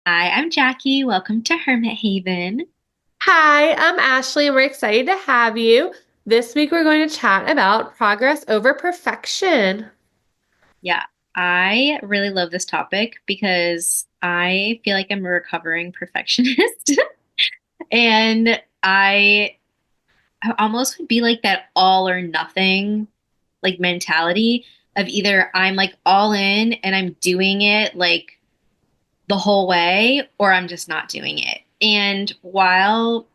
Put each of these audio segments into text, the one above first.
Hi, I'm Jackie. Welcome to Hermit Haven. Hi, I'm Ashley, and we're excited to have you. This week, we're going to chat about progress over perfection. Yeah, I really love this topic because I feel like I'm a recovering perfectionist. And I almost would be like that all or nothing like mentality of either I'm like all in and I'm doing it like the whole way or I'm just not doing it. And while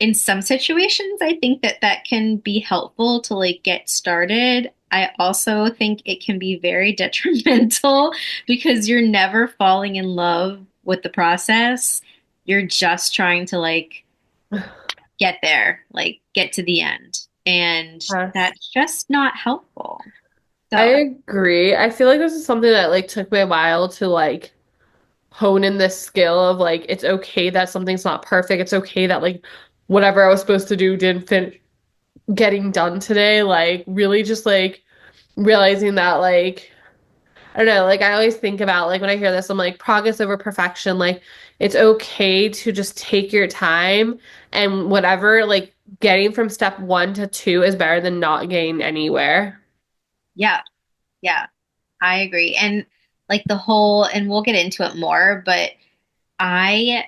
in some situations, I think that that can be helpful to like get started. I also think it can be very detrimental because you're never falling in love with the process. You're just trying to like get there, like get to the end. And Yes. that's just not helpful. I So, agree. I feel like this is something that took me a while to hone in this skill of it's okay that something's not perfect. It's okay that whatever I was supposed to do didn't finish getting done today. Really just realizing that I don't know, I always think about when I hear this, I'm like progress over perfection. It's okay to just take your time and whatever, getting from step one to two is better than not getting anywhere. yeah, yeah, I agree. And like the whole, and we'll get into it more, but I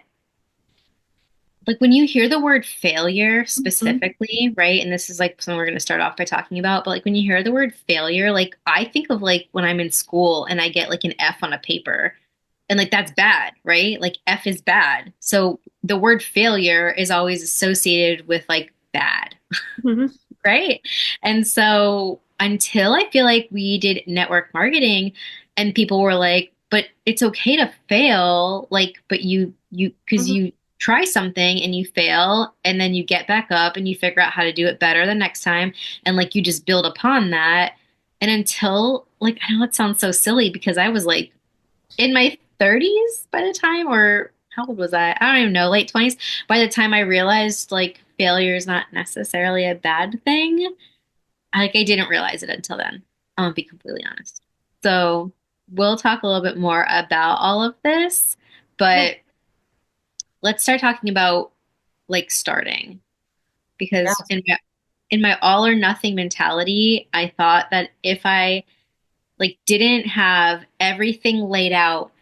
like when you hear the word failure Mhm. specifically, right? And this is like something we're going to start off by talking about, but like when you hear the word failure, like I think of like when I'm in school and I get like an F on a paper and like that's bad, right? Like F is bad. So the word failure is always associated with like bad, Mhm. right? And so until I feel like we did network marketing and people were like, but it's okay to fail, like, but because Mhm. you try something and you fail and then you get back up and you figure out how to do it better the next time. And like you just build upon that. And until, like, I know it sounds so silly because I was like in my 30s by the time, or how old was I don't even know, late 20s, by the time I realized like failure is not necessarily a bad thing. Like I didn't realize it until then. I'll be completely honest. So we'll talk a little bit more about all of this, Yeah. but let's start talking about like starting because in my all or nothing mentality, I thought that if I like didn't have everything laid out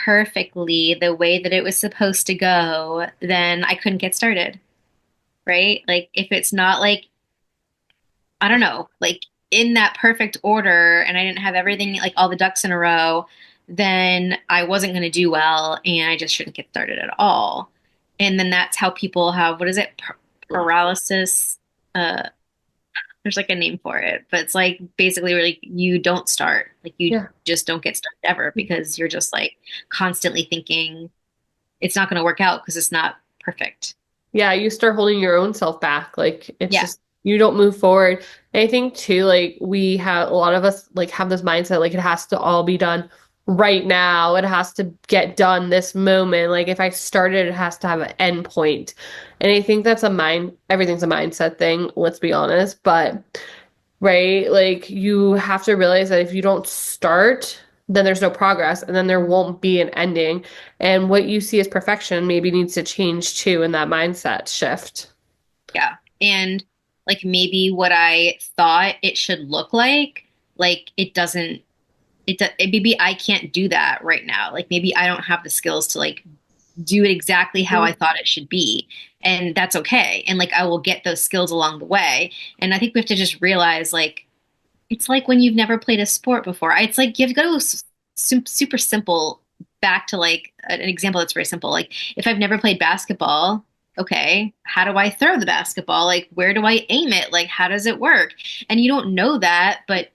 perfectly the way that it was supposed to go, then I couldn't get started, right? Like if it's not like I don't know, like in that perfect order and I didn't have everything like all the ducks in a row, then I wasn't going to do well and I just shouldn't get started at all. And then that's how people have, what is it? Paralysis. Uh, there's like a name for it, but it's like basically where like you don't start, like you Yeah. just don't get started ever because you're just like constantly thinking it's not going to work out because it's not perfect. Yeah, you start holding your own self back. It's Yeah. just you don't move forward. And I think too, we have a lot of us have this mindset it has to all be done right now. It has to get done this moment. If I started, it has to have an end point. And I think that's everything's a mindset thing, let's be honest. But right, you have to realize that if you don't start, then there's no progress and then there won't be an ending. And what you see as perfection maybe needs to change too in that mindset shift. Yeah. And like maybe what I thought it should look like it doesn't, maybe I can't do that right now. Like maybe I don't have the skills to like do it exactly how I Mhm. thought it should be. And that's okay. And like I will get those skills along the way. And I think we have to just realize like, it's like when you've never played a sport before. It's like you have to go super simple back to like an example that's very simple. Like if I've never played basketball, okay, how do I throw the basketball? Like where do I aim it? Like how does it work? And you don't know that, but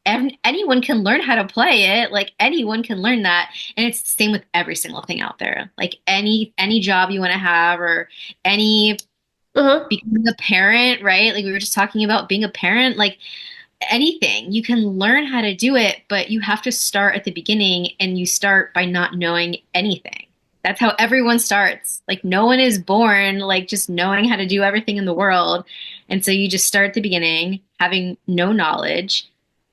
anyone can learn how to play it. Like anyone can learn that, and it's the same with every single thing out there. Like any job you want to have, or any Uh-huh. becoming a parent, right? Like we were just talking about being a parent. Like anything. You can learn how to do it, but you have to start at the beginning and you start by not knowing anything. That's how everyone starts. Like no one is born like just knowing how to do everything in the world. And so you just start at the beginning, having no knowledge,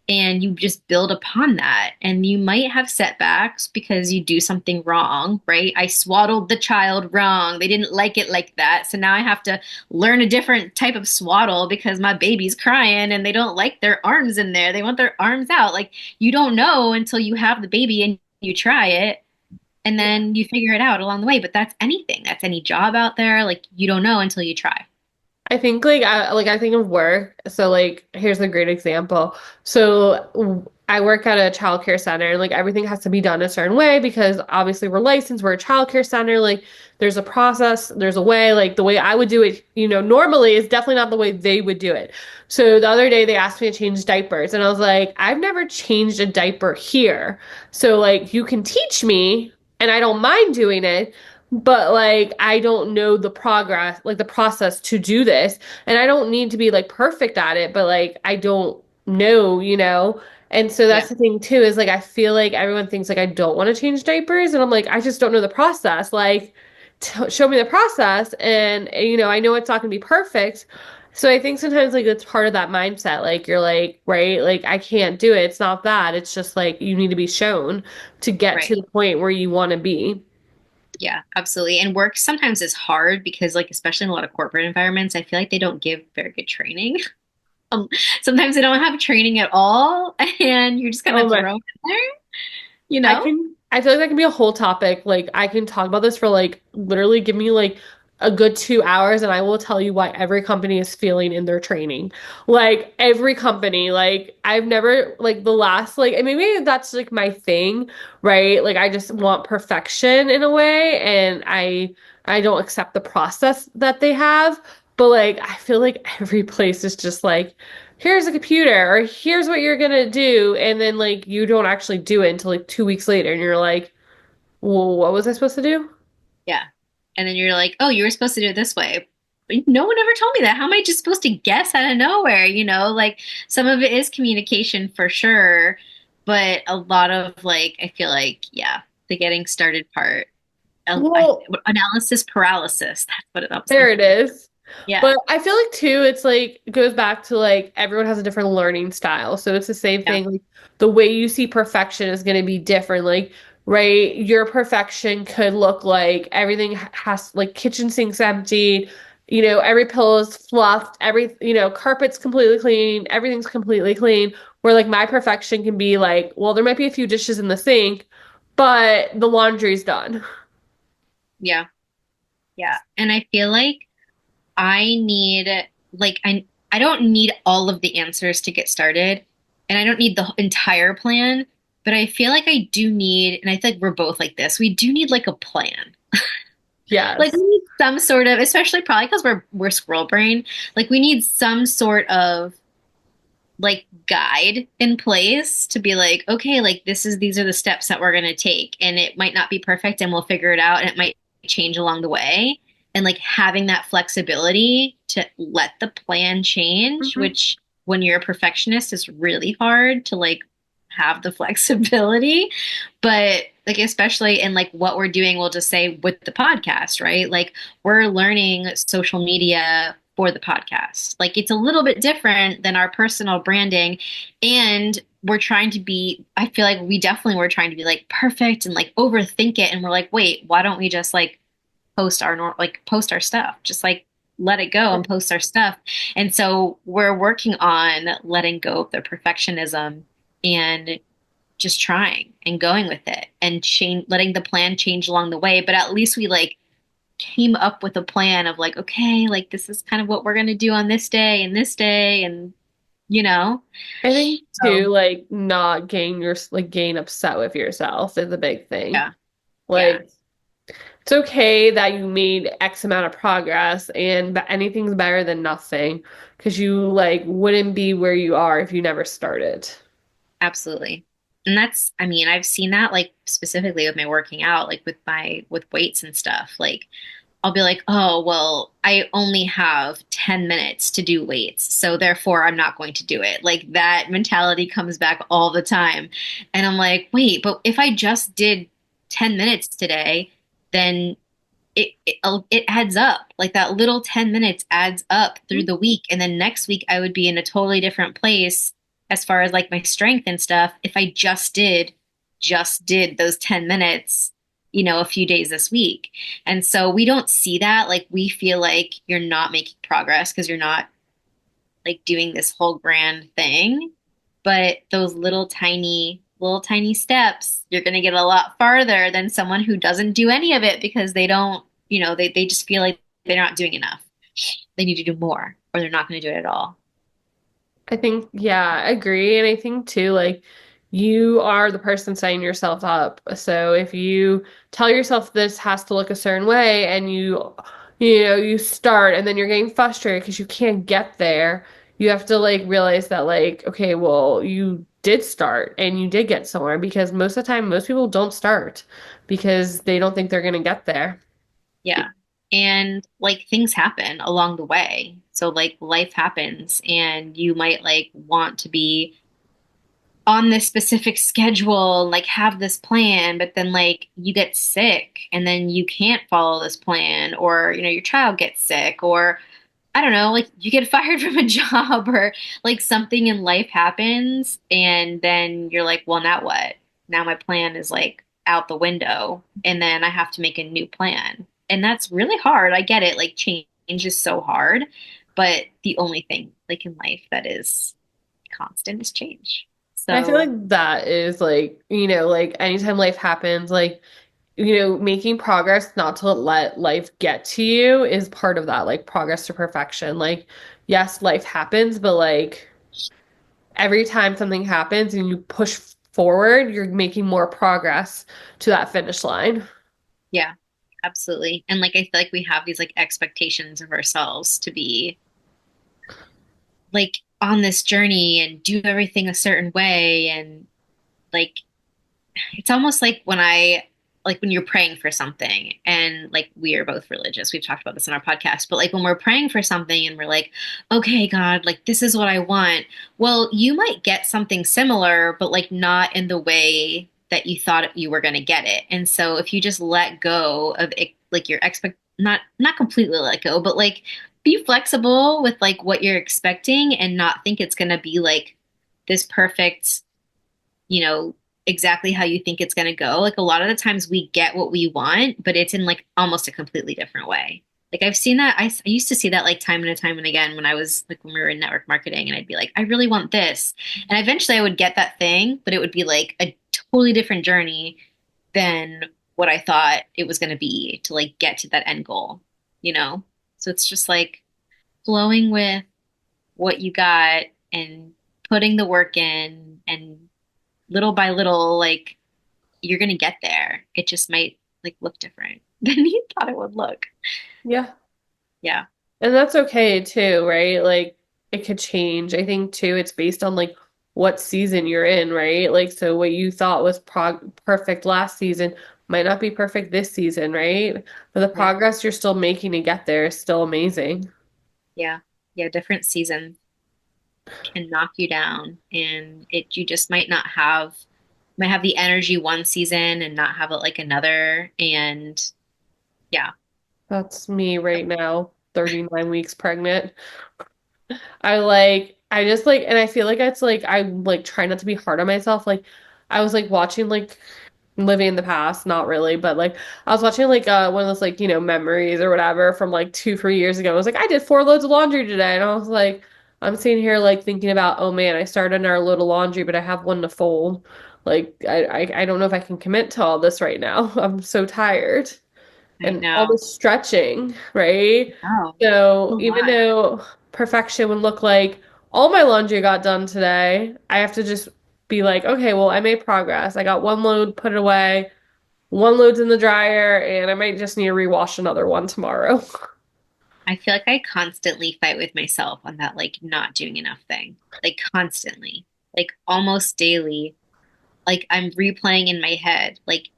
and you just build upon that. And you might have setbacks because you do something wrong, right? I swaddled the child wrong. They didn't like it like that. So now I have to learn a different type of swaddle because my baby's crying and they don't like their arms in there. They want their arms out. Like you don't know until you have the baby and you try it and Yeah. then you figure it out along the way. But that's anything. That's any job out there. Like you don't know until you try. I think I think of work. So like here's a great example. So I work at a childcare center and like everything has to be done a certain way because obviously we're licensed, we're a childcare center. Like there's a process, there's a way, like the way I would do it, normally is definitely not the way they would do it. So the other day they asked me to change diapers and I was like, I've never changed a diaper here. So like you can teach me and I don't mind doing it, but like I don't know the progress, like the process to do this, and I don't need to be like perfect at it, but like I don't know. And so Yeah, that's the thing too, is like I feel like everyone thinks like I don't want to change diapers, and I'm like I just don't know the process. Like t show me the process, and I know it's not going to be perfect. So I think sometimes like it's part of that mindset. Like you're like, right, like I can't do it. It's not that. It's just like you need to be shown to get right. to the point where you want to be. Yeah, absolutely. And work sometimes is hard because, like, especially in a lot of corporate environments, I feel like they don't give very good training. Um, Sometimes they don't have training at all, and you're just kind Oh of my thrown in there, you know? I feel like that can be a whole topic. Like I can talk about this for like literally give me like a good 2 hours and I will tell you why every company is failing in their training. Like every company, like I've never like the last like and maybe that's like my thing, right? Like I just want perfection in a way and I don't accept the process that they have. But like I feel like every place is just like here's a computer or here's what you're gonna do and then like you don't actually do it until like 2 weeks later and you're like well what was I supposed to do. Yeah. And then you're like, oh, you were supposed to do it this way. But no one ever told me that. How am I just supposed to guess out of nowhere? Like some of it is communication for sure, but a lot of like, I feel like, yeah, the getting started part, Well, analysis paralysis. That's what I was there it thinking of. is. Yeah. But I feel like too, it's like it goes back to like everyone has a different learning style. So it's the same Yeah. thing. Like the way you see perfection is going to be different. Like, right, your perfection could look like everything has like kitchen sinks empty, every pillow is fluffed, carpet's completely clean, everything's completely clean. Where like my perfection can be like, well, there might be a few dishes in the sink, but the laundry's done. Yeah. Yeah. And I feel like I need like I don't need all of the answers to get started and I don't need the entire plan, but I feel like I do need, and I think we're both like this. We do need like a plan. Like we Yes. need some sort of, especially probably because we're squirrel brain, like we need some sort of like guide in place to be like, okay, like these are the steps that we're going to take. And it might not be perfect and we'll figure it out and it might change along the way. And like having that flexibility to let the plan change, Mhm. which when you're a perfectionist is really hard to like have the flexibility. But like, especially in like what we're doing, we'll just say with the podcast, right? Like we're learning social media for the podcast. Like it's a little bit different than our personal branding. And we're trying to be, I feel like we definitely were trying to be like perfect and like overthink it. And we're like, wait, why don't we just like post our stuff? Just like let it go and post our stuff. And so we're working on letting go of the perfectionism and just trying and going with it and change, letting the plan change along the way. But at least we like came up with a plan of like, okay, like this is kind of what we're going to do on this day and this day. And, you know, I think too, so like not getting upset with yourself is a big thing. yeah, yeah, Like it's okay that you made X amount of progress and anything's better than nothing because you like wouldn't be where you are if you never started. absolutely. And that's, I mean, I've seen that like specifically with my working out, like with weights and stuff. Like I'll be like, oh, well, I only have 10 minutes to do weights. So therefore, I'm not going to do it. Like that mentality comes back all the time. And I'm like, wait, but if I just did 10 minutes today, then it adds up. Like that little 10 minutes adds up through the week. And then next week, I would be in a totally different place as far as like my strength and stuff if I just did those 10 minutes, a few days this week. And so we don't see that. Like we feel like you're not making progress because you're not like doing this whole grand thing. But those little tiny steps, you're going to get a lot farther than someone who doesn't do any of it because they don't, they just feel like they're not doing enough. They need to do more or they're not going to do it at all. I think, yeah, I agree. And I think too, like, you are the person setting yourself up. So if you tell yourself this has to look a certain way and you start and then you're getting frustrated because you can't get there, you have to like realize that, like, okay, well, you did start and you did get somewhere because most of the time, most people don't start because they don't think they're going to get there. Yeah. And like things happen along the way. So like life happens and you might like want to be on this specific schedule, like have this plan, but then like you get sick and then you can't follow this plan, or your child gets sick, or I don't know, like you get fired from a job, or like something in life happens, and then you're like, well, now what? Now my plan is like out the window, and then I have to make a new plan. And that's really hard. I get it. Like change is so hard, but the only thing like in life that is constant is change. And I feel So, like that is like, like anytime life happens, like, making progress not to let life get to you is part of that, like progress to perfection. Like, yes, life happens, but like every time something happens and you push forward, you're making more progress to that finish line. yeah, absolutely. And like I feel like we have these like expectations of ourselves to be like on this journey and do everything a certain way, and like it's almost like when you're praying for something, and like we are both religious. We've talked about this in our podcast, but like when we're praying for something and we're like, okay, God, like this is what I want. Well, you might get something similar, but like not in the way that you thought you were going to get it. And so if you just let go of it, like your not completely let go, but like be flexible with like what you're expecting and not think it's going to be like this perfect, you know, exactly how you think it's going to go. Like a lot of the times we get what we want, but it's in like almost a completely different way. Like I've seen that. I used to see that like time and again when I was like when we were in network marketing, and I'd be like, I really want this. And eventually I would get that thing, but it would be like a totally different journey than what I thought it was going to be to like get to that end goal, you know? So it's just like flowing with what you got and putting the work in, and little by little, like you're gonna get there. It just might like look different than you thought it would look. Yeah. Yeah, And that's okay too, right? Like it could change. I think too, it's based on like what season you're in, right? Like, so what you thought was perfect last season might not be perfect this season, right? But the yeah, progress you're still making to get there is still amazing. yeah, yeah. Different seasons can knock you down, and it you just might have the energy one season and not have it like another. And yeah, That's me right now, 39 weeks pregnant. And I feel like it's like, I like try not to be hard on myself. Like, I was like watching like living in the past, not really, but like I was watching like one of those like, memories or whatever from like 2, 3 years ago. I was like, I did 4 loads of laundry today. And I was like, I'm sitting here like thinking about, oh man, I started another load of laundry, but I have one to fold. Like I don't know if I can commit to all this right now. I'm so tired. I And all the know. stretching, right? Oh, a So even lot. though perfection would look like all my laundry got done today, I have to just be like, okay, well, I made progress. I got one load put away, one load's in the dryer, and I might just need to rewash another one tomorrow. I feel like I constantly fight with myself on that like not doing enough thing. Like constantly. Like almost daily. Like I'm replaying in my head, like,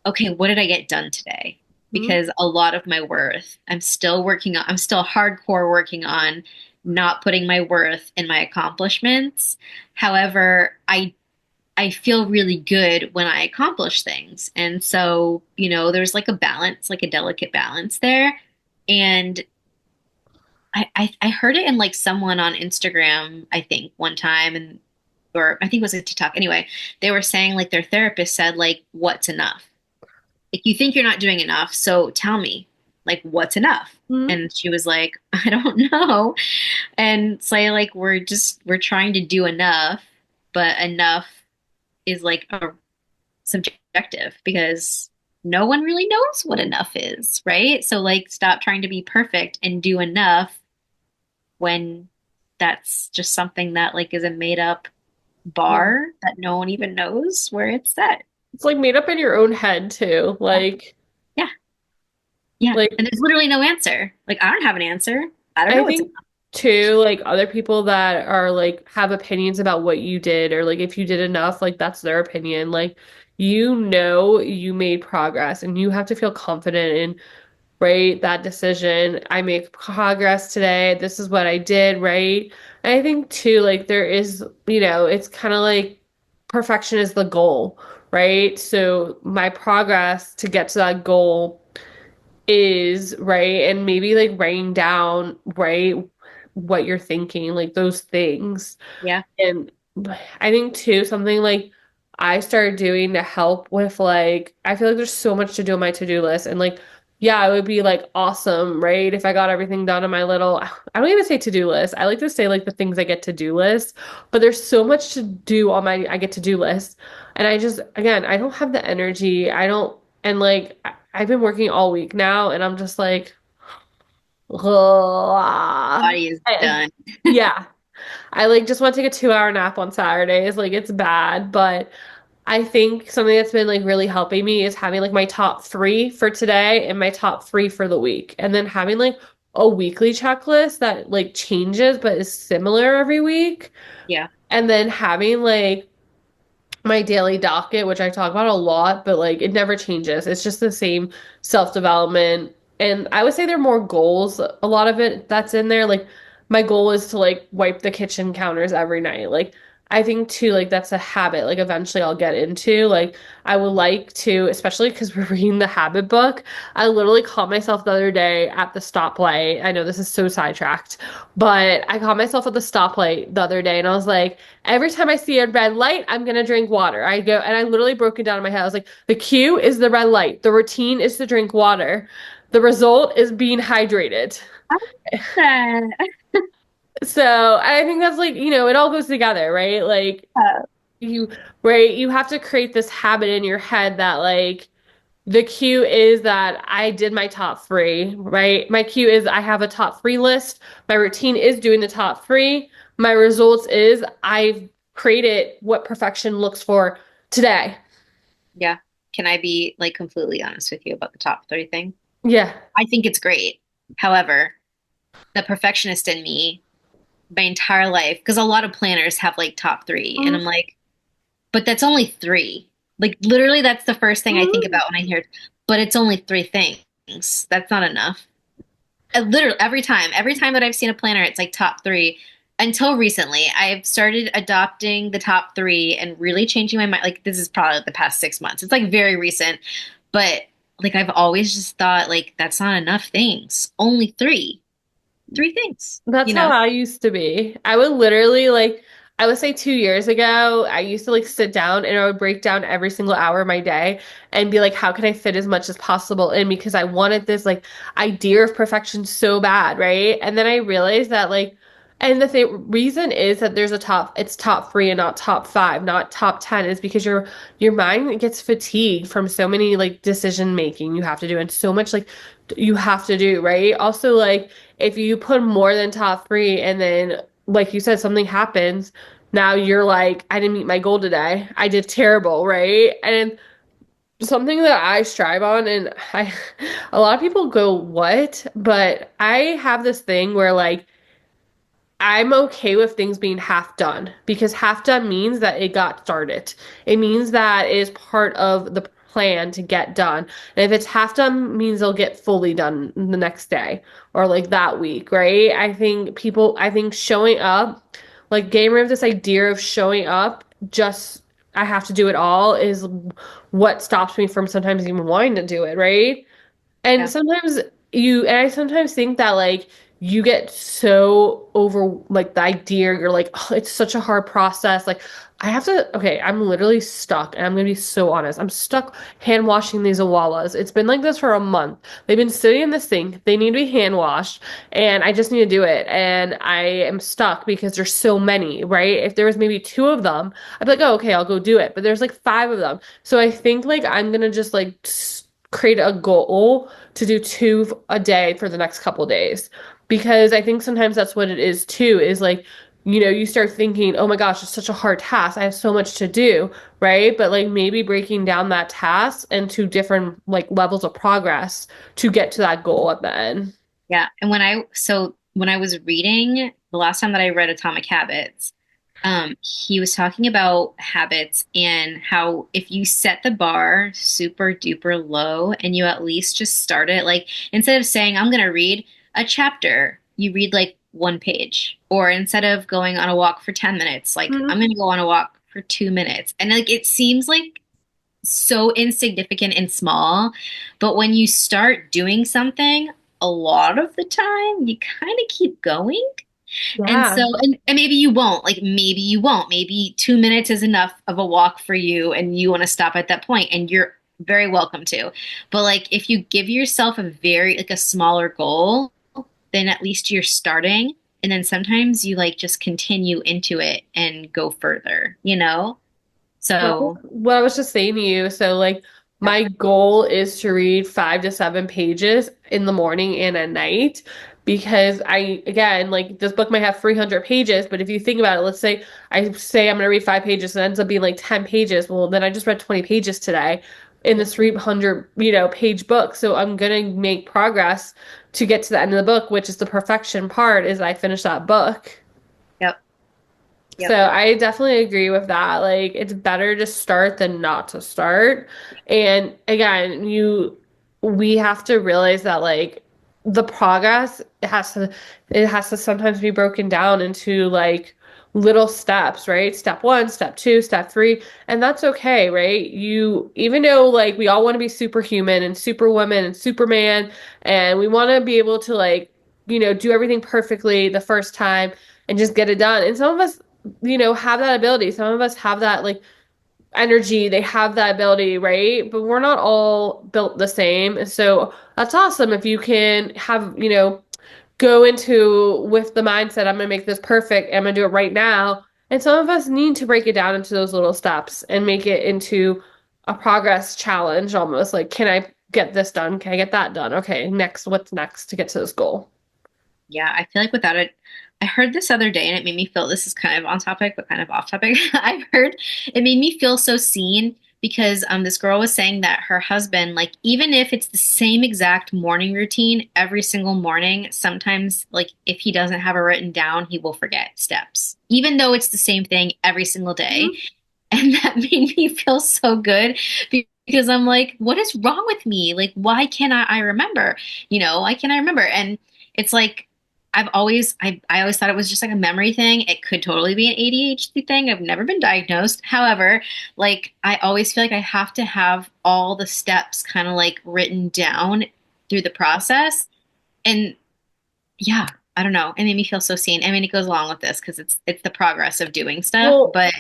okay, what did I get done today? Mhm. Because a lot of my worth, I'm still hardcore working on not putting my worth in my accomplishments. However, I feel really good when I accomplish things. And so, there's like a balance, like a delicate balance there. And I heard it in like someone on Instagram, I think, one time, and or I think it was a TikTok. Anyway, they were saying like their therapist said like, what's enough? Like you think you're not doing enough, so tell me, like what's enough? Mhm. And she was like, I don't know. And say like we're trying to do enough, but enough is like a subjective because no one really knows what enough is, right? So like stop trying to be perfect and do enough when that's just something that like is a made up Yeah. bar that no one even knows where it's set. It's like made up in your own head too. Yeah. Yeah. Yeah. Like And there's literally no answer. Like I don't have an answer. I don't know I what's think too, like other people that are like have opinions about what you did or like if you did enough, like that's their opinion. Like you know you made progress and you have to feel confident in right that decision. I make progress today. This is what I did, right? And I think too, like there is, it's kind of like perfection is the goal, right? So my progress to get to that goal is right and maybe like writing down right what you're thinking like those things yeah. and I think too something like I started doing to help with like I feel like there's so much to do on my to-do list and like yeah it would be like awesome right if I got everything done on my little I don't even say to-do list I like to say like the things I get to-do list but there's so much to do on my I get to-do list and I just again I don't have the energy I don't and like I've been working all week now and I'm just like ugh. Body is done. Yeah I like just want to take a 2 hour nap on Saturdays. Like it's bad, but I think something that's been like really helping me is having like my top three for today and my top three for the week. And then having like a weekly checklist that like changes but is similar every week. Yeah. And then having like my daily docket, which I talk about a lot, but like it never changes. It's just the same self-development. And I would say there are more goals, a lot of it that's in there. Like my goal is to like wipe the kitchen counters every night. Like I think too, like that's a habit, like eventually I'll get into. Like I would like to, especially because we're reading the habit book. I literally caught myself the other day at the stoplight. I know this is so sidetracked, but I caught myself at the stoplight the other day and I was like, every time I see a red light, I'm gonna drink water. I go and I literally broke it down in my head. I was like, the cue is the red light. The routine is to drink water. The result is being hydrated. I like that. So I think that's like, it all goes together, right? Like you, right? You have to create this habit in your head that like the cue is that I did my top three, right? My cue is I have a top three list. My routine is doing the top three. My results is I've created what perfection looks for today. Yeah. Can I be like completely honest with you about the top three thing? Yeah. I think it's great. However, the perfectionist in me, my entire life, because a lot of planners have like top three, and I'm Mhm. like, but that's only three. Like literally, that's the first thing I think Mhm. about when I hear, but it's only three things. That's not enough. Literally every time that I've seen a planner, it's like top three. Until recently, I've started adopting the top three and really changing my mind. Like this is probably the past 6 months. It's like very recent, but like I've always just thought like that's not enough things. Only three things. That's how I used to be. I would literally like, I would say 2 years ago, I used to like sit down and I would break down every single hour of my day and be like, how can I fit as much as possible in? Because I wanted this like idea of perfection so bad, right? And then I realized that like, and the reason is that there's it's top three and not top five, not top 10, is because your mind gets fatigued from so many like decision making you have to do and so much like you have to do, right? Also, like if you put more than top three and then, like you said, something happens, now you're like, I didn't meet my goal today. I did terrible, right? And something that I strive on, and a lot of people go, what? But I have this thing where like, I'm okay with things being half done because half done means that it got started. It means that it is part of the plan to get done. And if it's half done means they'll get fully done the next day or like that week, right? I think showing up, like getting rid of this idea of showing up, just I have to do it all is what stops me from sometimes even wanting to do it, right? And Yeah. sometimes and I sometimes think that like you get so over like the idea. You're like, oh, it's such a hard process. Like, I have to, okay, I'm literally stuck, and I'm gonna be so honest. I'm stuck hand washing these awalas. It's been like this for a month. They've been sitting in the sink. They need to be hand washed, and I just need to do it. And I am stuck because there's so many, right? If there was maybe two of them, I'd be like, oh, okay, I'll go do it. But there's like five of them. So I think like I'm gonna just like create a goal to do two a day for the next couple days. Because I think sometimes that's what it is too, is like, you start thinking, oh my gosh, it's such a hard task. I have so much to do, right? But like maybe breaking down that task into different like levels of progress to get to that goal at the end. Yeah. And when I was reading the last time that I read Atomic Habits, he was talking about habits and how if you set the bar super duper low and you at least just start it, like instead of saying, I'm gonna read a chapter, you read like one page. Or instead of going on a walk for 10 minutes, like I'm Mhm. gonna go on a walk for 2 minutes. And like it seems like so insignificant and small. But when you start doing something, a lot of the time, you kind of keep going. And so, Yeah. and maybe you won't, like maybe you won't. Maybe 2 minutes is enough of a walk for you and you want to stop at that point and you're very welcome to. But like if you give yourself like a smaller goal, then at least you're starting. And then sometimes you like just continue into it and go further, you know? Well, So, what I was just saying to you, so like yep, my goal is to read 5 to 7 pages in the morning and at night because again, like this book might have 300 pages, but if you think about it, let's say I say I'm going to read 5 pages and it ends up being like 10 pages. Well, then I just read 20 pages today in yep, this 300, page book. So I'm going to make progress to get to the end of the book, which is the perfection part, is I finish that book. yep, So yep. I definitely agree with that. Like it's better to start than not to start. And again, we have to realize that like the progress it has to sometimes be broken down into like little steps, right? Step one, step two, step three, and that's okay, right? You even though like we all want to be superhuman and superwoman and superman, and we want to be able to like, do everything perfectly the first time and just get it done. And some of us have that ability. Some of us have that like energy. They have that ability, right? But we're not all built the same. So that's awesome if you can have, go into with the mindset, I'm gonna make this perfect, I'm gonna do it right now. And some of us need to break it down into those little steps and make it into a progress challenge almost. Like, can I get this done? Can I get that done? Okay, next, what's next to get to this goal? Yeah, I feel like without it, I heard this other day and it made me feel this is kind of on topic, but kind of off topic. I've heard it made me feel so seen because this girl was saying that her husband, like, even if it's the same exact morning routine every single morning, sometimes, like, if he doesn't have it written down, he will forget steps, even though it's the same thing every single day. Mhm. And that made me feel so good because I'm like, what is wrong with me? Like, why can't I remember? Why can't I remember? And it's like, I always thought it was just like a memory thing. It could totally be an ADHD thing. I've never been diagnosed. However, like, I always feel like I have to have all the steps kind of like written down through the process. And yeah, I don't know. It made me feel so seen. I mean, it goes along with this because it's the progress of doing stuff, Well, but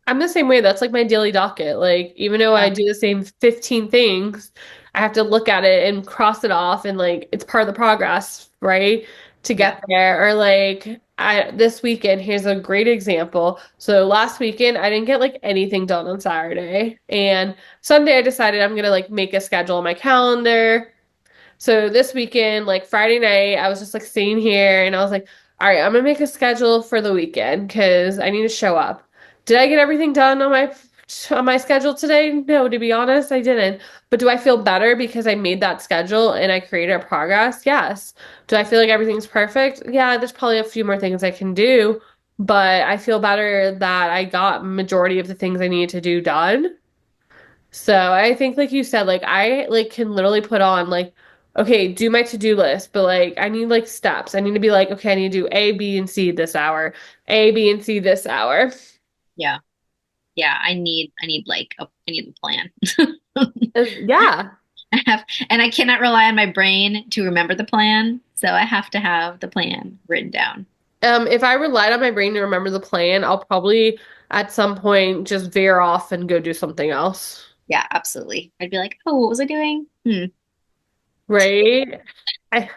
I'm the same way. That's like my daily docket. Like, even though I yeah, do the same 15 things, I have to look at it and cross it off and like it's part of the progress, right? To yeah. get there. Or like this weekend, here's a great example. So last weekend I didn't get like anything done on Saturday. And Sunday I decided I'm gonna like make a schedule on my calendar. So this weekend, like Friday night, I was just like sitting here and I was like, all right, I'm gonna make a schedule for the weekend because I need to show up. Did I get everything done on my schedule today? No, to be honest, I didn't. But do I feel better because I made that schedule and I created a progress? Yes. Do I feel like everything's perfect? Yeah, there's probably a few more things I can do, but I feel better that I got majority of the things I needed to do done. So I think like you said, like I like can literally put on like, okay, do my to-do list, but like I need like steps. I need to be like, okay, I need to do A, B, and C this hour, A, B, and C this hour. Yeah. Yeah, I need like I need a plan. Yeah. And I cannot rely on my brain to remember the plan, so I have to have the plan written down. If I relied on my brain to remember the plan, I'll probably at some point just veer off and go do something else. Yeah, absolutely. I'd be like, oh, what was I doing? Hmm. Right? I,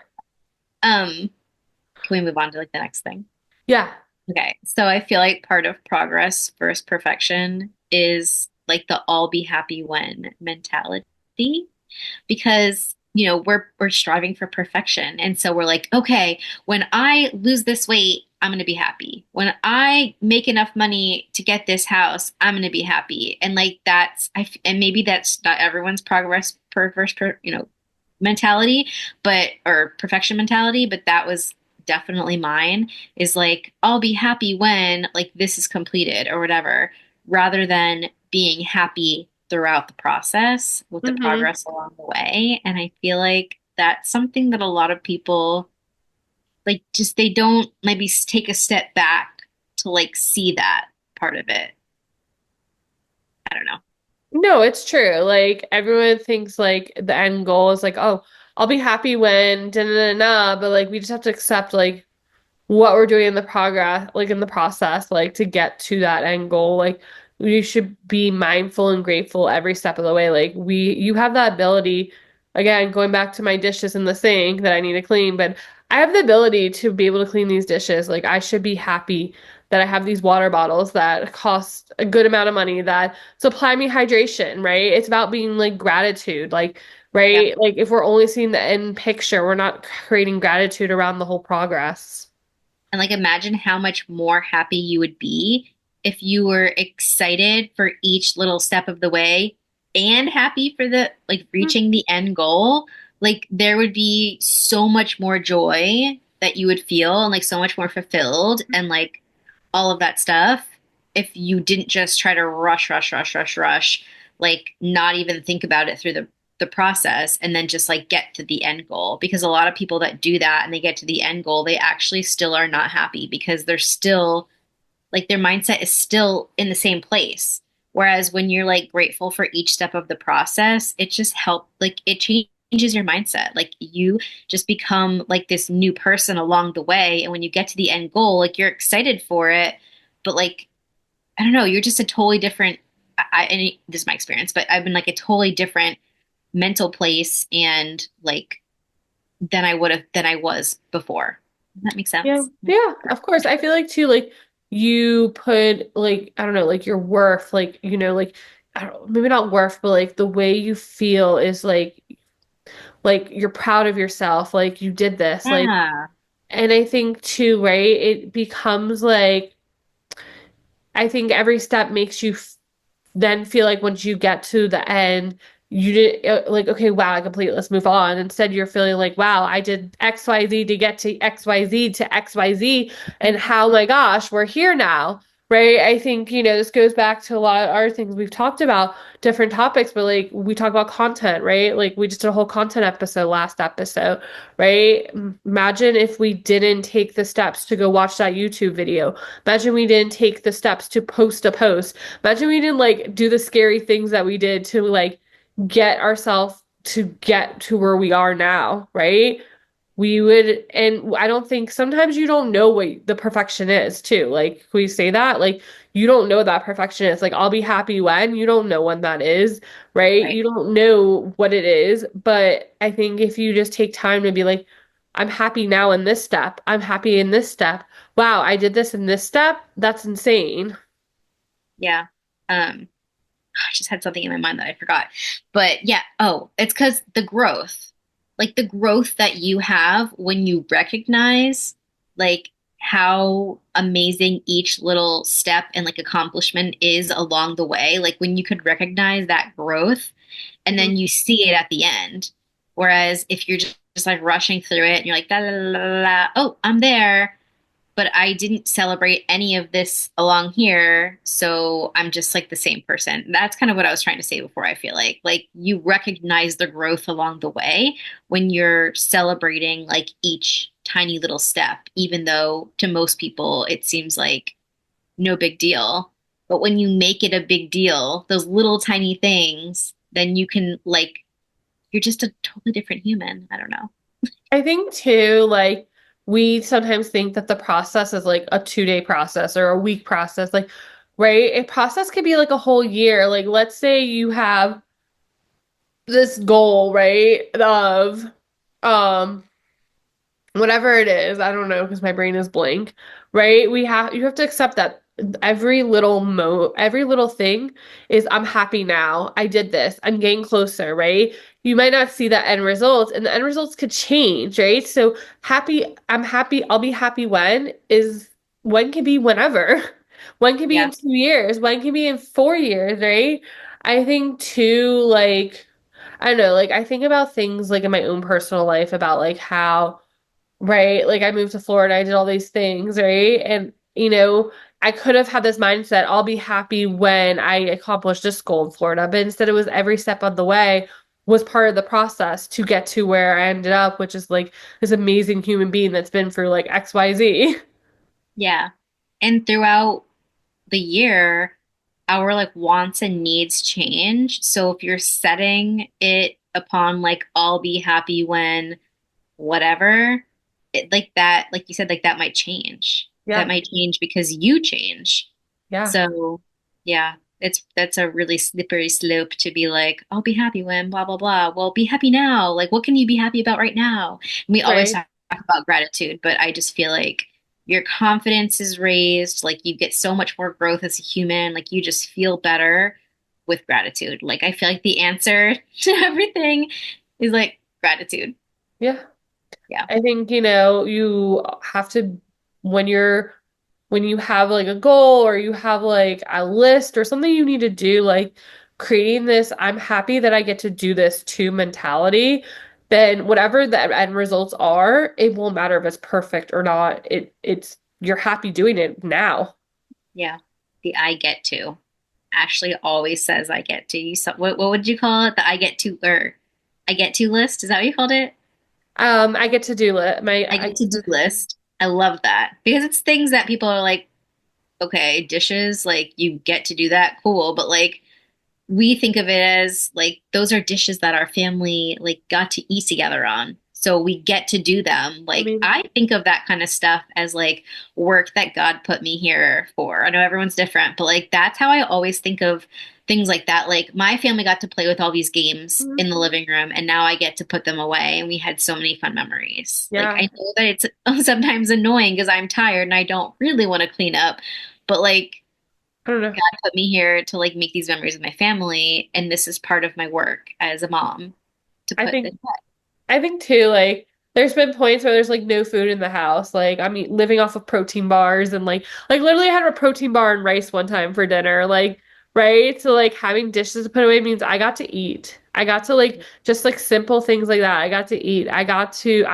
Can we move on to like the next thing? yeah. Okay, so I feel like part of progress versus perfection is like the all be happy when mentality because we're striving for perfection, and so we're like, okay, when I lose this weight, I'm going to be happy. When I make enough money to get this house, I'm going to be happy. And like and maybe that's not everyone's progress mentality, but or perfection mentality, but that was definitely mine, is like I'll be happy when like this is completed or whatever, rather than being happy throughout the process with the Hmm. progress along the way. And I feel like that's something that a lot of people like just they don't maybe take a step back to like see that part of it. I don't know. No, it's true. Like everyone thinks like the end goal is like, oh, I'll be happy when da da da da, but like we just have to accept like what we're doing in the progress, like in the process, like to get to that end goal. Like we should be mindful and grateful every step of the way. Like you have that ability, again, going back to my dishes in the sink that I need to clean, but I have the ability to be able to clean these dishes. Like I should be happy that I have these water bottles that cost a good amount of money that supply me hydration, right? It's about being like gratitude, like Yeah. right? Like if we're only seeing the end picture, we're not creating gratitude around the whole progress. And like imagine how much more happy you would be if you were excited for each little step of the way and happy for the like reaching the end goal. Like there would be so much more joy that you would feel and like so much more fulfilled and like all of that stuff if you didn't just try to rush, like not even think about it through the process and then just like get to the end goal. Because a lot of people that do that and they get to the end goal, they actually still are not happy because they're still like their mindset is still in the same place. Whereas when you're like grateful for each step of the process, it just help like it changes your mindset. Like you just become like this new person along the way. And when you get to the end goal, like you're excited for it, but like I don't know, you're just a totally different. And this is my experience, but I've been like a totally different mental place and like than I was before. Does that make Yeah, sense? yeah, of course. I feel like too, like you put like I don't know, like your worth, like like I don't maybe not worth, but like the way you feel is like you're proud of yourself, like you did this, like Yeah. and I think too, right? It becomes like I think every step makes you then feel like once you get to the end, you did like, okay, wow, I completed, let's move on. Instead, you're feeling like, wow, I did XYZ to get to XYZ to XYZ, and how my gosh, we're here now. Right. I think, this goes back to a lot of other things we've talked about, different topics, but like we talk about content, right? Like we just did a whole content episode last episode, right? Imagine if we didn't take the steps to go watch that YouTube video. Imagine we didn't take the steps to post a post. Imagine we didn't like do the scary things that we did to like get ourselves to get to where we are now, right? We would, and I don't think sometimes you don't know what the perfection is too. Like we say that, like you don't know that perfection is. Like I'll be happy when you don't know when that is, right? Right. You don't know what it is, but I think if you just take time to be like, I'm happy now in this step, I'm happy in this step. Wow, I did this in this step. That's insane. Yeah. I just had something in my mind that I forgot. But yeah, oh, it's because like the growth that you have when you recognize like how amazing each little step and like accomplishment is along the way. Like when you could recognize that growth and then you see it at the end. Whereas if you're just like rushing through it and you're like, la, la, la, la, la, oh, I'm there, but I didn't celebrate any of this along here, so I'm just like the same person. That's kind of what I was trying to say before, I feel like. Like you recognize the growth along the way when you're celebrating like each tiny little step, even though to most people it seems like no big deal. But when you make it a big deal, those little tiny things, then you can like you're just a totally different human. I don't know. I think too, like we sometimes think that the process is like a 2 day process or a week process. Like, right? A process could be like a whole year. Like, let's say you have this goal, right? Of um whatever it is, I don't know because my brain is blank, right? You have to accept that every little thing is I'm happy now. I did this. I'm getting closer, right? You might not see that end result and the end results could change, right? So I'm happy, I'll be happy when can be whenever. When can be Yeah. in 2 years, when can be in 4 years, right? I think too, like I don't know, like I think about things like in my own personal life about like how right? Like I moved to Florida, I did all these things, right? And I could have had this mindset, I'll be happy when I accomplish this goal in Florida, but instead it was every step of the way was part of the process to get to where I ended up, which is like this amazing human being that's been through like XYZ. Yeah. And throughout the year, our like wants and needs change. So if you're setting it upon like I'll be happy when whatever, like that, like you said, like that might change. That Yeah, might change because you change. yeah, So yeah, that's a really slippery slope to be like, I'll be happy when blah blah blah. Well, be happy now. Like what can you be happy about right now? And we always right. talk about gratitude, but I just feel like your confidence is raised, like you get so much more growth as a human, like you just feel better with gratitude. Like I feel like the answer to everything is like gratitude. Yeah. Yeah. I think, you have to when you're when you have like a goal or you have like a list or something you need to do, like creating this, I'm happy that I get to do this too mentality, then whatever the end results are, it won't matter if it's perfect or not. You're happy doing it now. Yeah. The I get to. Ashley always says I get to. You saw, what would you call it? The I get to or I get to list? Is that what you called it? I get to do it. I get to do list. I love that because it's things that people are like, okay, dishes, like you get to do that, cool, but like we think of it as like those are dishes that our family like got to eat together on. So we get to do them. I Like mean, I think of that kind of stuff as like work that God put me here for. I know everyone's different, but like that's how I always think of things like that. Like my family got to play with all these games mhm, in the living room and now I get to put them away and we had so many fun memories. Like yeah, I know that it's sometimes annoying because I'm tired and I don't really want to clean up, but like I don't know. God put me here to like make these memories with my family, and this is part of my work as a mom to I put this think I think too, like there's been points where there's like no food in the house. Like I'm living off of protein bars and like literally I had a protein bar and rice one time for dinner. Like, right? So like having dishes to put away means I got to eat. I got to like just like simple things like that. I got to eat. I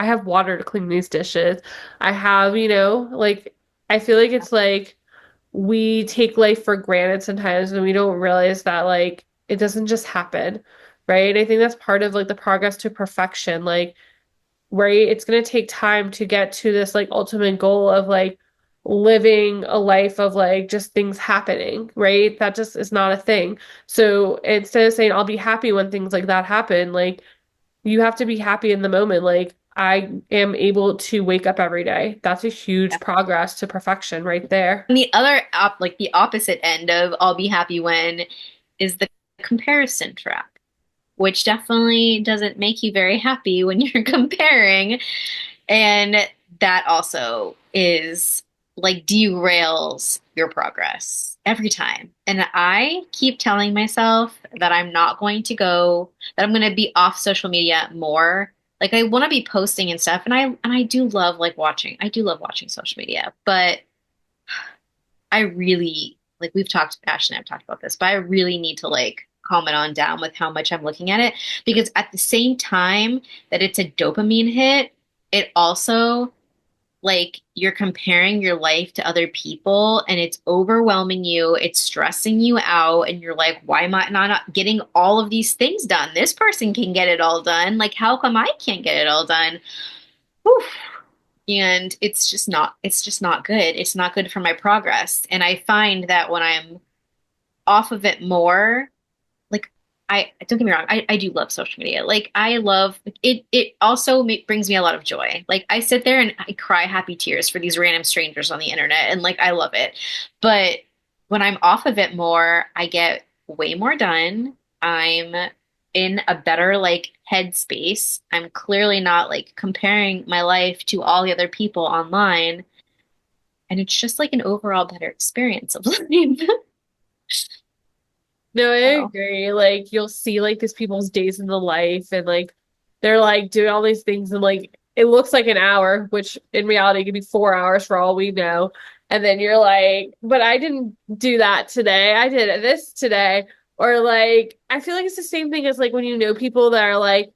have water to clean these dishes. I have, like I feel like it's like we take life for granted sometimes and we don't realize that like it doesn't just happen, right? I think that's part of like the progress to perfection. Like, right, it's going to take time to get to this like ultimate goal of like living a life of like just things happening, right? That just is not a thing. So instead of saying I'll be happy when things like that happen, like you have to be happy in the moment. Like I am able to wake up every day. That's a huge up. progress to perfection right there. And the other like the opposite end of I'll be happy when is the comparison trap, which definitely doesn't make you very happy when you're comparing. And that also is like derails your progress every time. And I keep telling myself that I'm not going to go, that I'm going to be off social media more. Like I want to be posting and stuff, and I do love like watching. I do love watching social media, but I really like we've talked, Ash and I've talked about this, but I really need to like calm it on down with how much I'm looking at it because at the same time that it's a dopamine hit, it also like you're comparing your life to other people and it's overwhelming you, it's stressing you out, and you're like, why am I not getting all of these things done? This person can get it all done. Like, how come I can't get it all done? Whew. And it's just not good. It's not good for my progress. And I find that when I'm off of it more, like I don't get me wrong, I do love social media. Like I love it. It also brings me a lot of joy. Like I sit there and I cry happy tears for these random strangers on the internet, and like I love it. But when I'm off of it more, I get way more done. I'm in a better like headspace. I'm clearly not like comparing my life to all the other people online, and it's just like an overall better experience of life. No, I So, agree. Like you'll see like these people's days in the life and like they're like doing all these things and like it looks like an hour, which in reality could be 4 hours for all we know. And then you're like, but I didn't do that today. I did this today. Or like I feel like it's the same thing as like when you know people that are like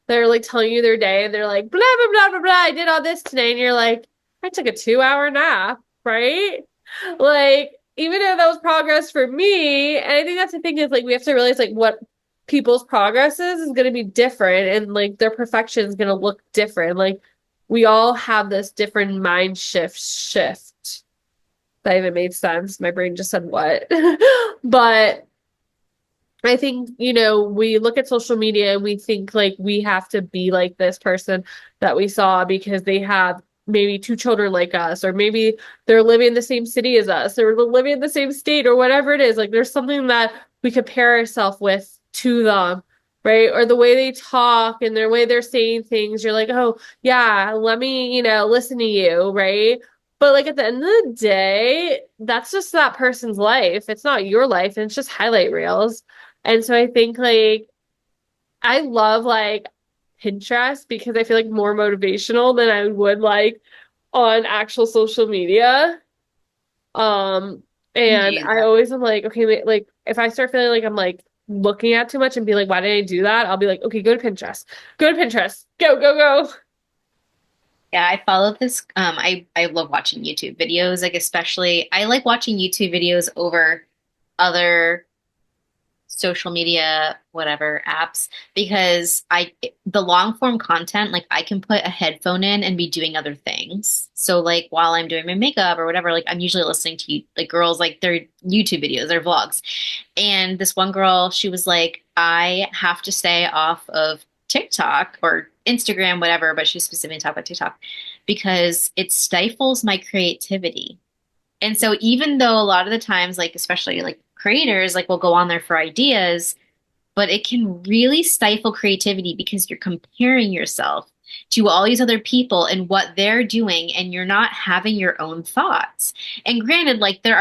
they're like telling you their day and they're like blah blah blah blah blah. I did all this today, and you're like, I took a 2 hour nap, right? Like, even though that was progress for me, and I think that's the thing is like we have to realize like what people's progress is going to be different, and like their perfection is going to look different. Like we all have this different mind shift. That even made sense. My brain just said what, but I think, we look at social media and we think like we have to be like this person that we saw because they have maybe two children like us, or maybe they're living in the same city as us, or they're living in the same state, or whatever it is. Like there's something that we compare ourselves with to them, right? Or the way they talk and their way they're saying things. You're like, oh, yeah, let me, listen to you, right? But like at the end of the day, that's just that person's life. It's not your life, and it's just highlight reels. And so I think like I love like Pinterest because I feel like more motivational than I would like on actual social media. Um, I and do I that. always am like, okay, like if I start feeling like I'm like looking at too much and be like, why did I do that? I'll be like, okay, go to Pinterest. Go to Pinterest. Go, go, go. Yeah, I follow this. I love watching YouTube videos. Like especially, I like watching YouTube videos over other social media, whatever apps, because the long form content, like I can put a headphone in and be doing other things. So like while I'm doing my makeup or whatever, like I'm usually listening to like girls like their YouTube videos, their vlogs. And this one girl, she was like, I have to stay off of TikTok or Instagram, whatever, but she specifically talked about TikTok because it stifles my creativity. And so even though a lot of the times, like especially like creators, like will go on there for ideas, but it can really stifle creativity because you're comparing yourself to all these other people and what they're doing, and you're not having your own thoughts. And granted, like there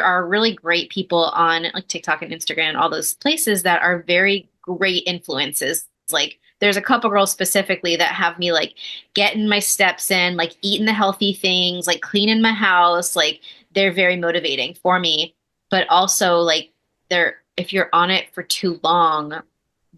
are really great people on like TikTok and Instagram and all those places that are very great influences. Like there's a couple girls specifically that have me like getting my steps in, like eating the healthy things, like cleaning my house, like they're very motivating for me. But also like they're if you're on it for too long,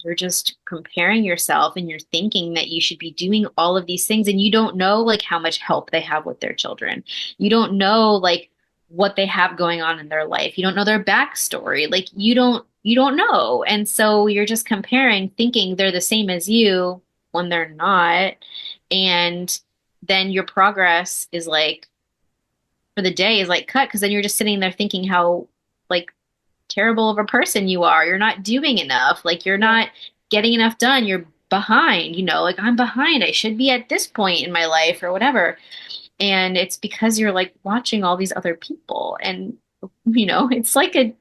you're just comparing yourself and you're thinking that you should be doing all of these things, and you don't know like how much help they have with their children. You don't know like what they have going on in their life. You don't know their backstory. Like you don't know. And so you're just comparing, thinking they're the same as you when they're not. And then your progress is like for the day is like cut because then you're just sitting there thinking how like terrible of a person you are. You're not doing enough. Like you're Yeah. not getting enough done. You're behind, like I'm behind. I should be at this point in my life or whatever. And it's because you're like watching all these other people, and it's like a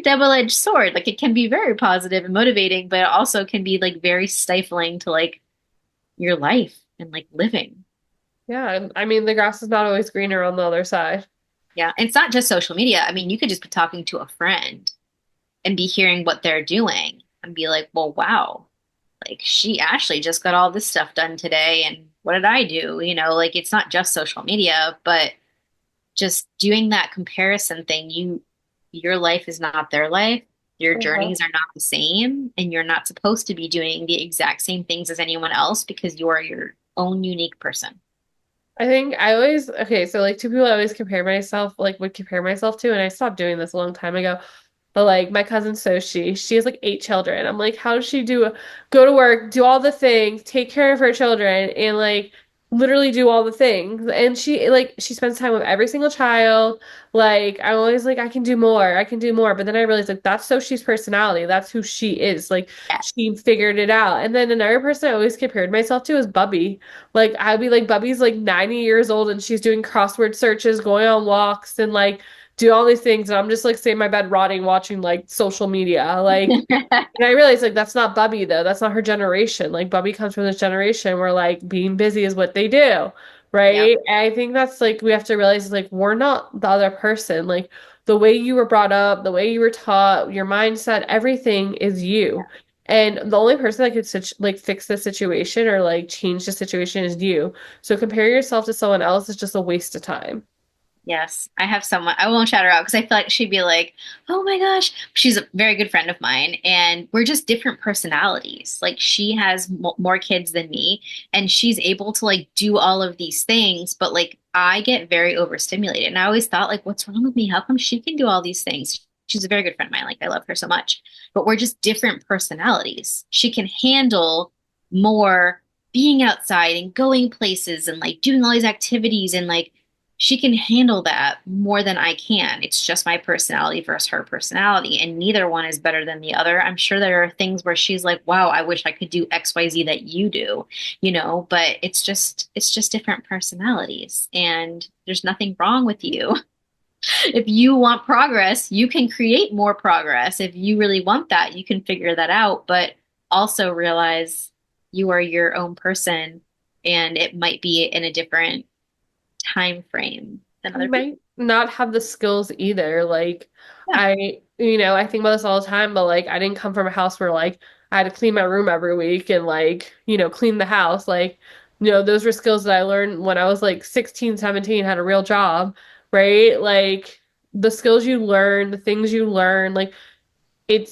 double-edged sword. Like it can be very positive and motivating, but it also can be like very stifling to like your life and like living. Yeah. And I mean, the grass is not always greener on the other side. Yeah. And it's not just social media. I mean, you could just be talking to a friend and be hearing what they're doing and be like, well, wow, like she Ashley just got all this stuff done today. And what did I do? Like it's not just social media, but just doing that comparison thing, your life is not their life. Your Uh-huh. journeys are not the same, and you're not supposed to be doing the exact same things as anyone else because you are your own unique person. I think I always, okay, so like two people I always compare myself, like would compare myself to, and I stopped doing this a long time ago. But like my cousin Soshi, she has like 8 children. I'm like, how does she go to work, do all the things, take care of her children, and like literally do all the things. And she spends time with every single child. Like I'm always like, I can do more, I can do more. But then I realized like that's She's personality. That's who she is. Like Yeah. she figured it out. And then another person I always compared myself to is Bubby. Like I'd be like, Bubby's like 90 years old and she's doing crossword searches, going on walks and like do all these things. And I'm just like sitting in my bed rotting, watching like social media. Like and I realized like that's not Bubby though. That's not her generation. Like Bubby comes from this generation where like being busy is what they do, Yep. right? And I think that's like we have to realize is like we're not the other person. Like the way you were brought up, the way you were taught, your mindset, everything is you. And the only person that could like fix the situation or like change the situation is you. So comparing yourself to someone else is just a waste of time. Yes, I have someone. I won't shout her out because I feel like she'd be like, "Oh my gosh." She's a very good friend of mine, and we're just different personalities. Like she has more kids than me, and she's able to like do all of these things, but like I get very overstimulated. And I always thought like, "What's wrong with me? How come she can do all these things?" She's a very good friend of mine. Like I love her so much, but we're just different personalities. She can handle more being outside and going places and like doing all these activities and like she can handle that more than I can. It's just my personality versus her personality, and neither one is better than the other. I'm sure there are things where she's like, "Wow, I wish I could do XYZ that you do," but it's just different personalities, and there's nothing wrong with you. If you want progress, you can create more progress. If you really want that, you can figure that out, but also realize you are your own person and it might be in a different time frame than You other people. might not have the skills either. Like Yeah. I think about this all the time, but like I didn't come from a house where like I had to clean my room every week and like, clean the house. Like, those were skills that I learned when I was like 16, 17, had a real job, right? Like the skills you learn, the things you learn, like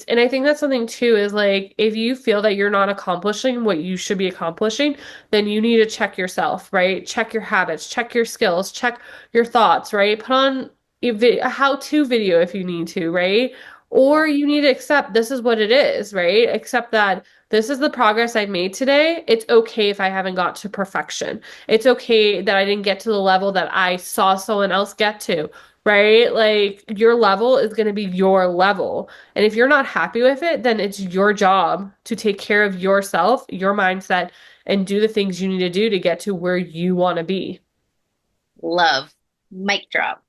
and I think that's something too is like if you feel that you're not accomplishing what you should be accomplishing, then you need to check yourself, right? Check your habits, check your skills, check your thoughts, right? Put on a how-to video if you need to, right? Yeah. Or you need to accept this is what it is, right? Accept that this is the progress I've made today. It's okay if I haven't got to perfection. It's okay that I didn't get to the level that I saw someone else get to, right? Like your level is going to be your level. And if you're not happy with it, then it's your job to take care of yourself, your mindset, and do the things you need to do to get to where you want to be. Love. Mic drop.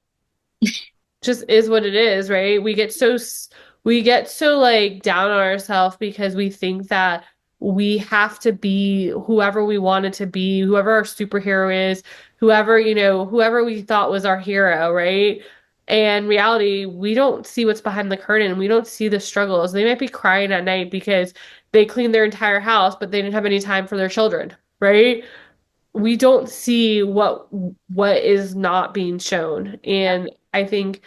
Just is what it is, right? We get so like down on ourselves because we think that we have to be whoever we wanted to be, whoever our superhero is, whoever we thought was our hero, right? And reality, we don't see what's behind the curtain. We don't see the struggles. They might be crying at night because they cleaned their entire house, but they didn't have any time for their children, right? We don't see what is not being shown. Yeah. And I think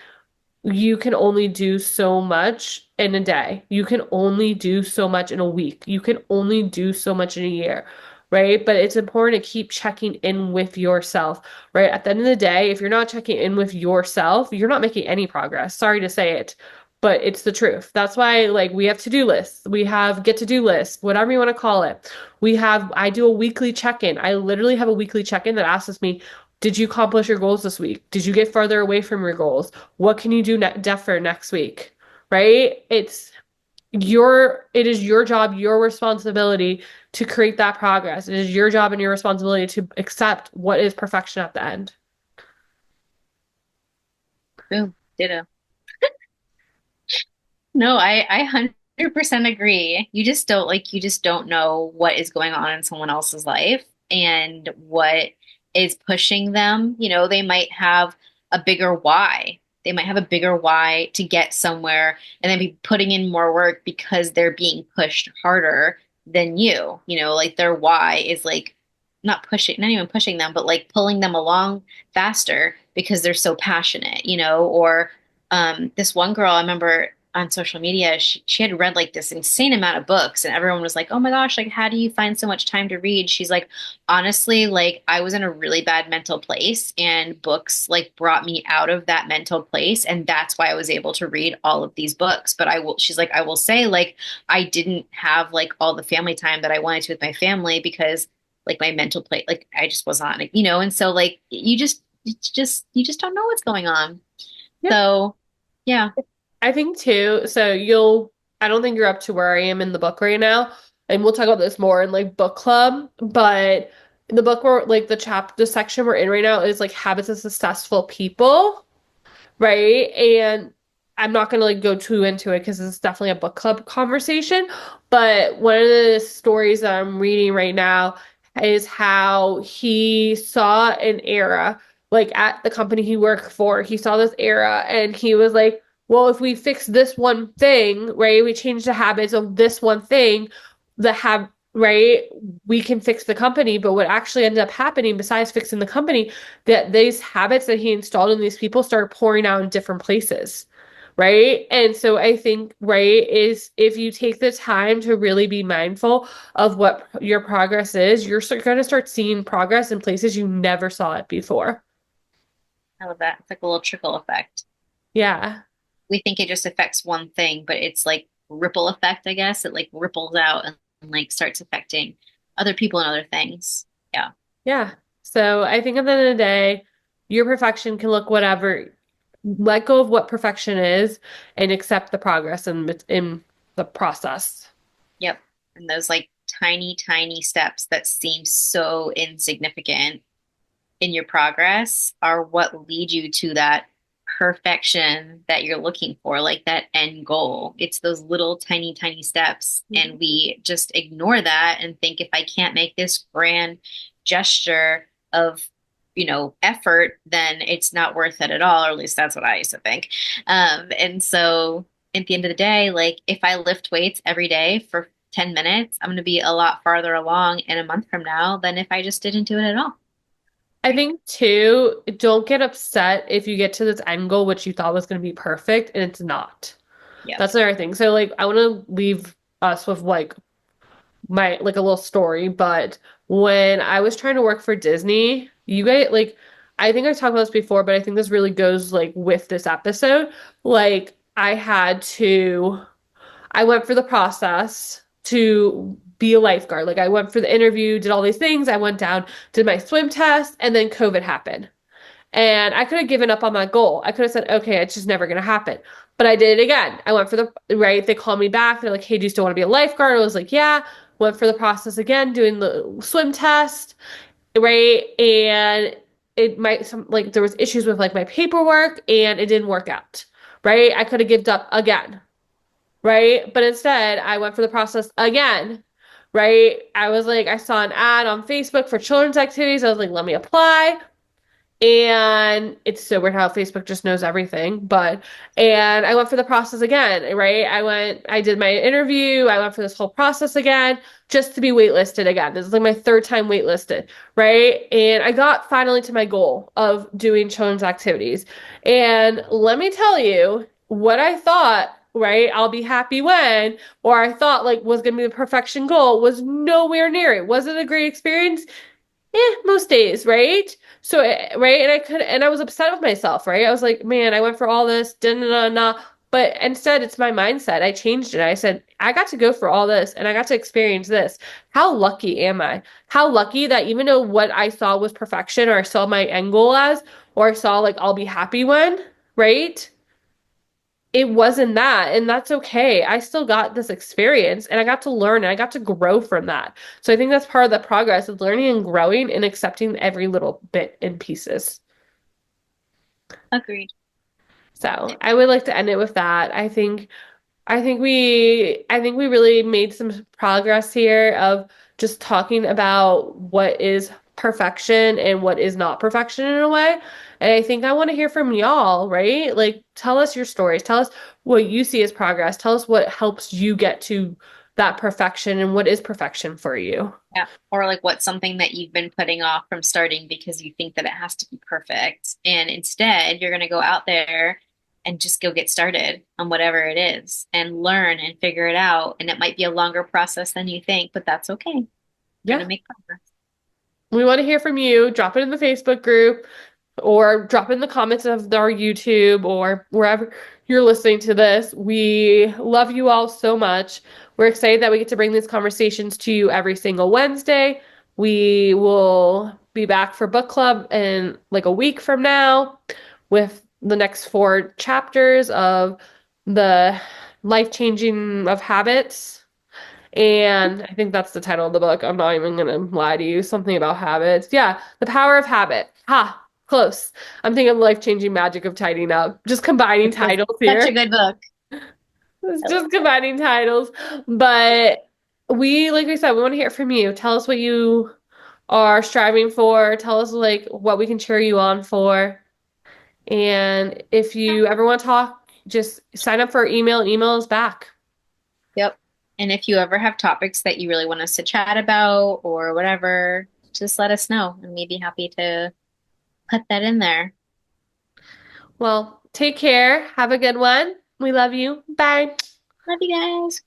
you can only do so much in a day. You can only do so much in a week. You can only do so much in a year, right? But it's important to keep checking in with yourself, right? At the end of the day, if you're not checking in with yourself, you're not making any progress. Sorry to say it, but it's the truth. That's why, like, we have to-do lists, we have get to-do lists, whatever you want to call it. I do a weekly check-in. I literally have a weekly check-in that asks me, did you accomplish your goals this week? Did you get farther away from your goals? What can you do for next week? Right? It is your job, your responsibility to create that progress. It is your job and your responsibility to accept what is perfection at the end. Boom. Ditto. No, I 100% agree. You just don't know what is going on in someone else's life and what is pushing them. They might have a bigger why. They might have a bigger why to get somewhere and then be putting in more work because they're being pushed harder than you. Like their why is like not even pushing them, but like pulling them along faster because they're so passionate, or this one girl I remember on social media, she had read like this insane amount of books, and everyone was like, "Oh my gosh, like how do you find so much time to read?" She's like, "Honestly, like I was in a really bad mental place, and books like brought me out of that mental place, and that's why I was able to read all of these books." But she's like, "I will say, like I didn't have like all the family time that I wanted to with my family because." like my mental plate, like I just was on it, you know, and so like you just don't know what's going on. Yeah. So yeah, I think too, so I don't think you're up to where I am in the book right now. And we'll talk about this more in like book club, but the book where like the section we're in right now is like habits of successful people. Right? And I'm not gonna like go too into it because it's definitely a book club conversation. But one of the stories that I'm reading right now is how he saw an era, like at the company he worked for, he saw this era and he was like, well, if we fix this one thing, right? We change the habits of this one thing, the have right, we can fix the company. But what actually ended up happening besides fixing the company that these habits that he installed in these people started pouring out in different places. Right. And so I think, right, is if you take the time to really be mindful of what your progress is, you're going to start seeing progress in places you never saw it before. I love that. It's like a little trickle effect. Yeah. We think it just affects one thing, but it's like ripple effect, I guess. It like ripples out and like starts affecting other people and other things. Yeah. Yeah. So I think at the end of the day, your perfection can look whatever. Let go of what perfection is and accept the progress in the process. Yep. And those like tiny, tiny steps that seem so insignificant in your progress are what lead you to that perfection that you're looking for, like that end goal. It's those little tiny, tiny steps. And we just ignore that and think if I can't make this grand gesture of, you know, effort, then it's not worth it at all. Or at least that's what I used to think. And so at the end of the day, like if I lift weights every day for 10 minutes, I'm going to be a lot farther along in a month from now than if I just didn't do it at all. I think too, don't get upset if you get to this end goal, which you thought was going to be perfect, and it's not. Yep. That's another thing. So, like, I want to leave us with like my like a little story, but when I was trying to work for Disney, you guys like, I think I've talked about this before, but I think this really goes like with this episode. Like, I went for the process to be a lifeguard. Like I went for the interview, did all these things. I went down, did my swim test, and then COVID happened. And I could have given up on my goal. I could have said, okay, it's just never going to happen. But I did it again. I went for right. They called me back. They're like, hey, do you still want to be a lifeguard? I was like, yeah. Went for the process again, doing the swim test, right? And it might, some like, there was issues with like my paperwork and it didn't work out, right? I could have given up again, right? But instead, I went for the process again, right? I was like, I saw an ad on Facebook for children's activities. I was like, let me apply. And it's so weird how Facebook just knows everything. And I went for the process again, right? I did my interview, I went for this whole process again, just to be waitlisted again. This is like my third time waitlisted, right? And I got finally to my goal of doing children's activities. And let me tell you, what I thought, right? I'll be happy when, or I thought like was gonna be the perfection goal was nowhere near it. Was it a great experience? Yeah, most days, right? So, right, and I was upset with myself, right? I was like, man, I went for all this, da da da da. But instead, it's my mindset. I changed it. I said, I got to go for all this and I got to experience this. How lucky am I? How lucky that even though what I saw was perfection, or I saw my end goal as, or I saw like I'll be happy when, right? It wasn't that, and that's okay. I still got this experience and I got to learn and I got to grow from that. So I think that's part of the progress is learning and growing and accepting every little bit in pieces. Agreed. So I would like to end it with that. I think we really made some progress here of just talking about what is perfection and what is not perfection in a way. And I think I want to hear from y'all, right? Like tell us your stories. Tell us what you see as progress. Tell us what helps you get to that perfection and what is perfection for you. Yeah. Or like what's something that you've been putting off from starting because you think that it has to be perfect. And instead, you're going to go out there and just go get started on whatever it is and learn and figure it out. And it might be a longer process than you think, but that's okay. You're going to Yeah. make progress. We want to hear from you. Drop it in the Facebook group or drop it in the comments of our YouTube or wherever you're listening to this. We love you all so much. We're excited that we get to bring these conversations to you every single Wednesday. We will be back for book club in like a week from now with the next four chapters of the life changing of habits. And I think that's the title of the book. I'm not even gonna lie to you. Something about habits. Yeah, The Power of Habit. Ha, close. I'm thinking of life-changing magic of tidying up. Just combining It's titles such a here. good book. It's I love just combining titles. But like I said, we want to hear from you. Tell us what you are striving for. Tell us like what we can cheer you on for. And if it. you ever want to talk, just sign up for our email and email us back. Yep. And if you ever have topics that you really want us to chat about or whatever, just let us know and we'd be happy to put that in there. Well, take care. Have a good one. We love you. Bye. Love you guys.